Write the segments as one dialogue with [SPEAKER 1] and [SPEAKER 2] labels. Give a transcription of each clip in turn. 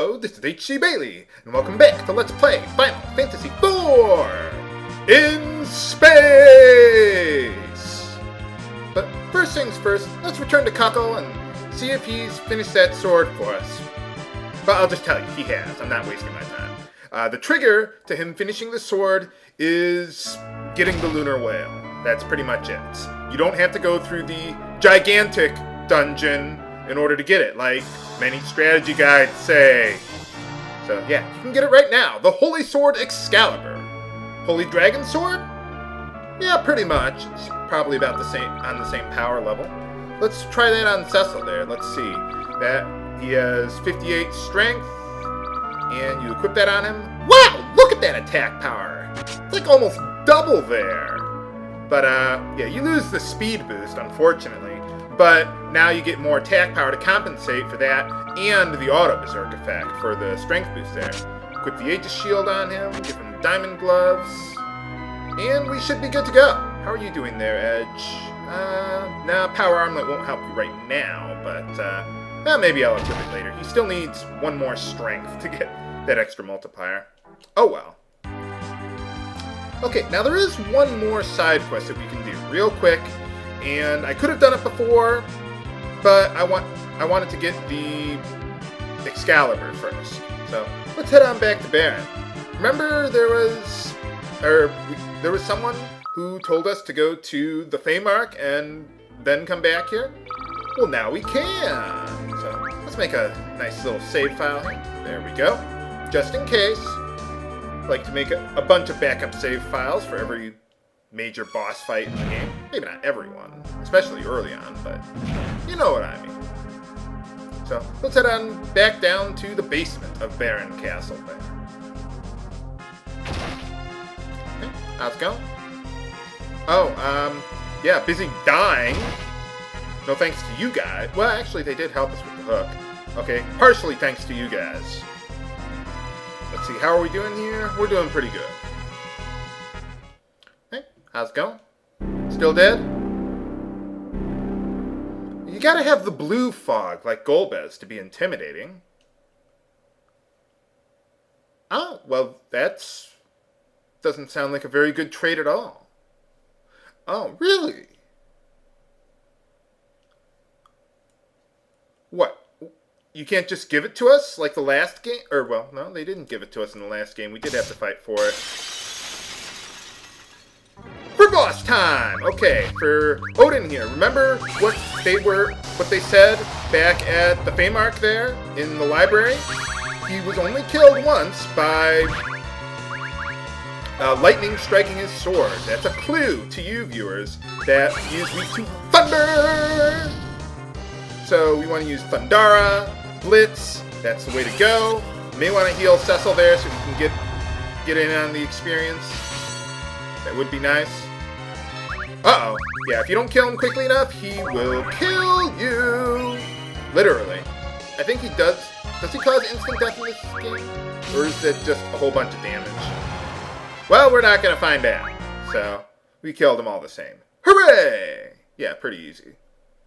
[SPEAKER 1] Hello, this is H.C. Bailey, and welcome back to Let's Play Final Fantasy IV in space! But first things first, let's return to Kako and see if he's finished that sword for us. But I'll just tell you, he has. I'm not wasting my time. The trigger to him finishing the sword is getting the Lunar Whale. That's pretty much it. You don't have to go through the gigantic dungeon in order to get it, like many strategy guides say. So yeah, you can get it right now. The Holy Sword Excalibur. Holy Dragon Sword? Yeah, pretty much. It's probably about the same, on the same power level. Let's try that on Cecil there. Let's see. That he has 58 strength, and you equip that on him. Wow, look at that attack power. It's like almost double there. But yeah, you lose the speed boost, unfortunately. But now you get more attack power to compensate for that, and the auto berserk effect for the strength boost there. Equip the Aegis shield on him, give him diamond gloves, and we should be good to go. How are you doing there, Edge? Nah, power armlet won't help you right now, but maybe I'll equip it later. He still needs one more strength to get that extra multiplier. Oh well. Okay, now there is one more side quest that we can do real quick. And I could have done it before, but I wanted to get the Excalibur first. So let's head on back to Beret. Remember there was someone who told us to go to the Faerie and then come back here? Well, now we can. So let's make a nice little save file here. There we go. Just in case. I like to make a bunch of backup save files for every major boss fight in the game. Maybe not everyone, especially early on, but you know what I mean. So let's head on back down to the basement of Baron Castle there. Okay, how's it going? Oh, yeah, busy dying. No thanks to you guys. Well, actually, they did help us with the hook. Okay, partially thanks to you guys. Let's see, how are we doing here? We're doing pretty good. How's it going? Still dead? You gotta have the blue fog, like Golbez, to be intimidating. Oh, well, doesn't sound like a very good trait at all. Oh, really? What? You can't just give it to us, like the last game? Or, well, no, they didn't give it to us in the last game. We did have to fight for it. For boss time! Okay, for Odin here. Remember what they said back at the Faerie there in the library? He was only killed once by lightning striking his sword. That's a clue to you viewers that he is weak to thunder! So we want to use Thundara, Blitz, that's the way to go. You may want to heal Cecil there so we can get in on the experience. That would be nice. Uh-oh. Yeah, if you don't kill him quickly enough, he will kill you. Literally. I think he does. Does he cause instant death in this game? Or is it just a whole bunch of damage? Well, we're not going to find out. So, we killed him all the same. Hooray! Yeah, pretty easy.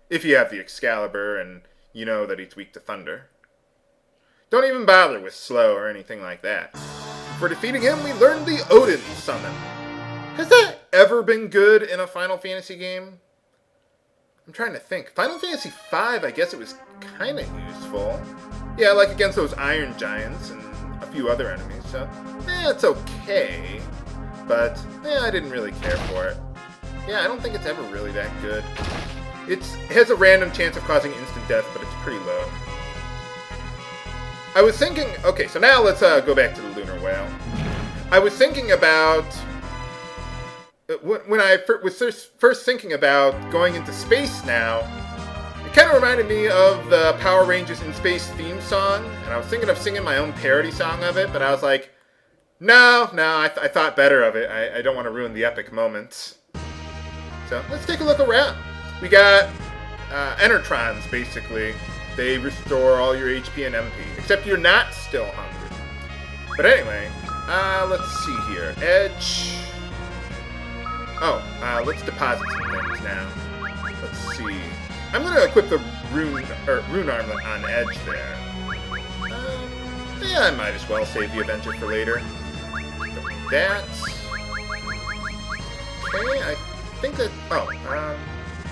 [SPEAKER 1] If you have the Excalibur and you know that he's weak to thunder. Don't even bother with slow or anything like that. For defeating him, we learned the Odin summon. Has that ever been good in a Final Fantasy game? I'm trying to think. Final Fantasy V, I guess it was kind of useful. Yeah, like against those Iron Giants and a few other enemies, so it's okay. But, I didn't really care for it. Yeah, I don't think it's ever really that good. It has a random chance of causing instant death, but it's pretty low. I was thinking... Okay, so now let's go back to the Lunar Whale. I was thinking about... When I was first thinking about going into space now, it kind of reminded me of the Power Rangers in Space theme song, and I was thinking of singing my own parody song of it, but I was like, no, I thought better of it. I don't want to ruin the epic moments. So let's take a look around. We got Enertrons, basically. They restore all your HP and MP, except you're not still hungry. But anyway, let's see here. Edge... Oh, let's deposit some things now. Let's see. I'm going to equip the Rune Armlet on Edge there. Yeah, I might as well save the Avenger for later. Don't need that. Okay, I think that... Oh,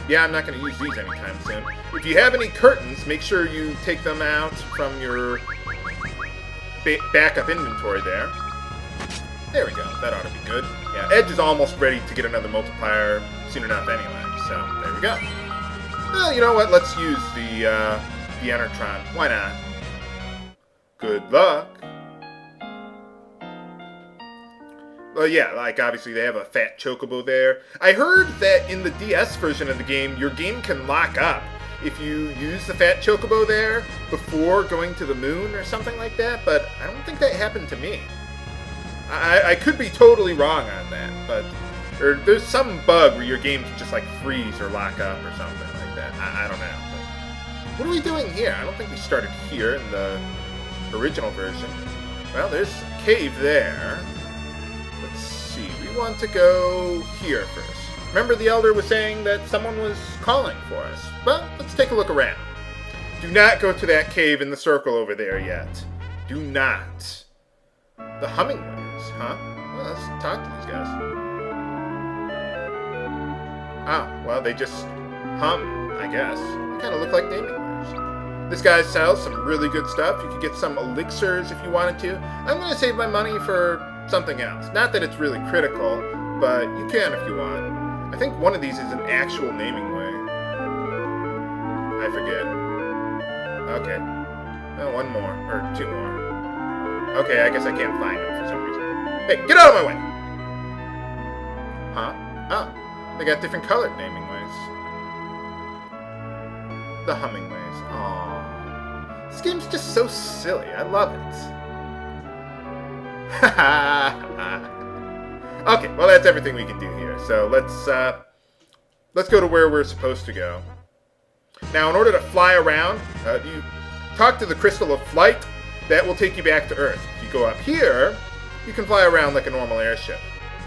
[SPEAKER 1] yeah, I'm not going to use these anytime soon. If you have any curtains, make sure you take them out from your backup inventory there. There we go. That ought to be good. Yeah, Edge is almost ready to get another multiplier soon enough anyway, so there we go. Well, you know what? Let's use the Enertron. Why not? Good luck. Well, yeah, like, obviously they have a fat chocobo there. I heard that in the DS version of the game, your game can lock up if you use the fat chocobo there before going to the moon or something like that, but I don't think that happened to me. I could be totally wrong on that, but there's some bug where your game can just, like, freeze or lock up or something like that. I don't know. But what are we doing here? I don't think we started here in the original version. Well, there's a cave there. Let's see, we want to go here first. Remember the Elder was saying that someone was calling for us. Well, let's take a look around. Do not go to that cave in the circle over there yet. Do not. The Hummingways, huh? Well, let's talk to these guys. Ah, well, they just hum, I guess. They kind of look like naming words. This guy sells some really good stuff. You could get some elixirs if you wanted to. I'm going to save my money for something else. Not that it's really critical, but you can if you want. I think one of these is an actual naming way. I forget. Okay. Oh, one more. Or two more. Okay, I guess I can't find them for some reason. Hey, get out of my way! Huh? Oh, they got different colored naming ways. The Hummingways. Aww. This game's just so silly. I love it. Okay, well that's everything we can do here. So let's go to where we're supposed to go. Now, in order to fly around, you talk to the Crystal of Flight. That will take you back to Earth. If you go up here, you can fly around like a normal airship.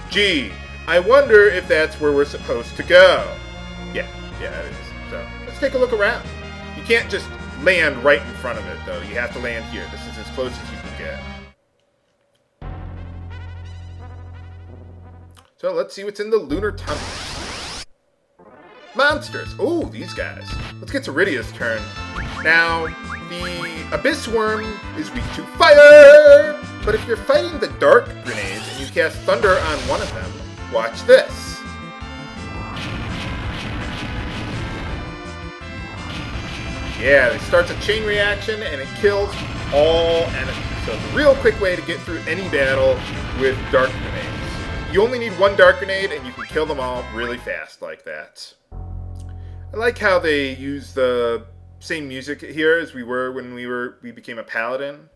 [SPEAKER 1] Gee, I wonder if that's where we're supposed to go. Yeah, it is. So let's take a look around. You can't just land right in front of it, though. You have to land here. This is as close as you can get. So let's see what's in the lunar tunnels. Monsters. Oh, these guys. Let's get to Rydia's turn. Now, the Abyss Worm is weak to fire! But if you're fighting the Dark Grenades and you cast Thunder on one of them, watch this. Yeah, it starts a chain reaction and it kills all enemies. So it's a real quick way to get through any battle with Dark Grenades. You only need one Dark Grenade and you can kill them all really fast like that. I like how they use the same music here as we were when we became a paladin.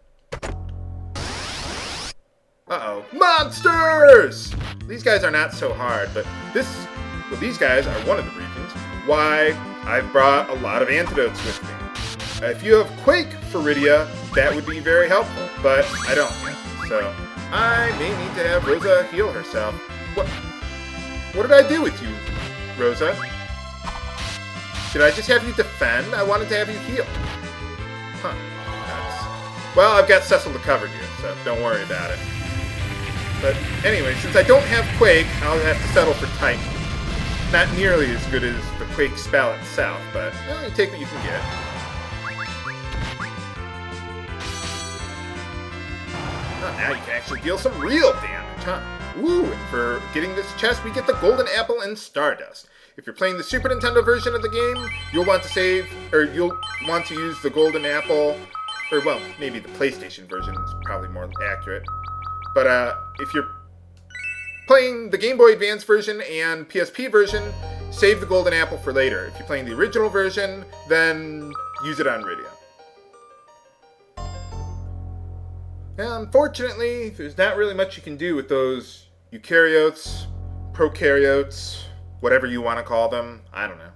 [SPEAKER 1] Uh-oh. Monsters! These guys are not so hard, but these guys are one of the reasons why I've brought a lot of antidotes with me. If you have Quake for Rydia, that would be very helpful, but I don't yet. So I may need to have Rosa heal herself. What did I do with you, Rosa? Did I just have you defend? I wanted to have you heal. Huh. Well, I've got Cecil to cover you, so don't worry about it. But anyway, since I don't have Quake, I'll have to settle for Titan. Not nearly as good as the Quake spell itself, but you take what you can get. Oh, now you can actually deal some real damage, huh? Woo, and for getting this chest, we get the Golden Apple and Stardust. If you're playing the Super Nintendo version of the game, you'll want to use the Golden Apple, or well, maybe the PlayStation version is probably more accurate. But if you're playing the Game Boy Advance version and PSP version, save the Golden Apple for later. If you're playing the original version, then use it on Rydia. Now, unfortunately, there's not really much you can do with those eukaryotes, prokaryotes, whatever you want to call them. I don't know.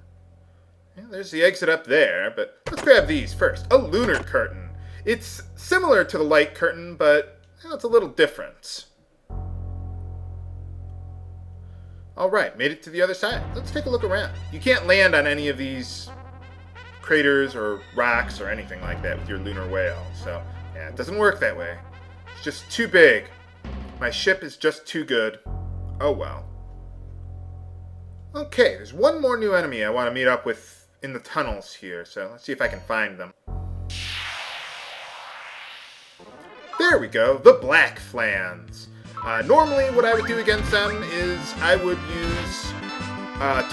[SPEAKER 1] Yeah, there's the exit up there, but let's grab these first. A lunar curtain. It's similar to the light curtain, but it's a little different. Alright, made it to the other side. Let's take a look around. You can't land on any of these craters or rocks or anything like that with your Lunar Whale, so Yeah, it doesn't work that way. It's just too big. My ship is just too good. Oh well. Okay, there's one more new enemy I want to meet up with in the tunnels here, so let's see if I can find them. There we go, the Black Flans. Normally what I would do against them is I would use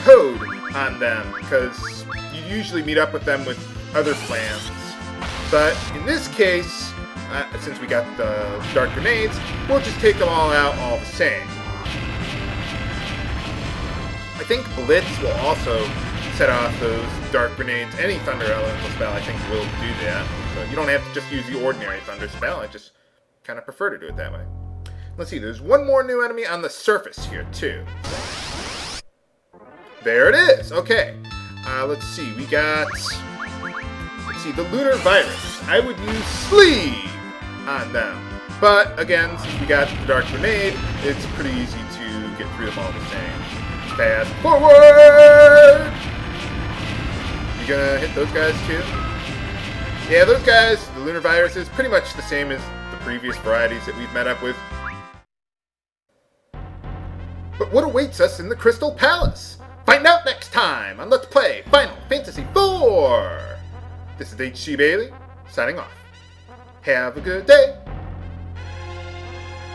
[SPEAKER 1] Toad on them, because you usually meet up with them with other Flans. But in this case, since we got the Dark Grenades, we'll just take them all out all the same. I think Blitz will also set off those Dark Grenades. Any Thunder Elemental spell I think will do that. So you don't have to just use the ordinary Thunder spell, I just kind of prefer to do it that way. Let's see, there's one more new enemy on the surface here too. There it is, okay. Let's see, we got... Let's see, the Lunar Virus. I would use Sleep on them. But again, since we got the Dark Grenade, it's pretty easy to get through them all the same. Fast forward! You gonna hit those guys too? Yeah, those guys, the Lunar Virus, is pretty much the same as the previous varieties that we've met up with. But what awaits us in the Crystal Palace? Find out next time on Let's Play Final Fantasy IV! This is HC Bailey, signing off. Have a good day!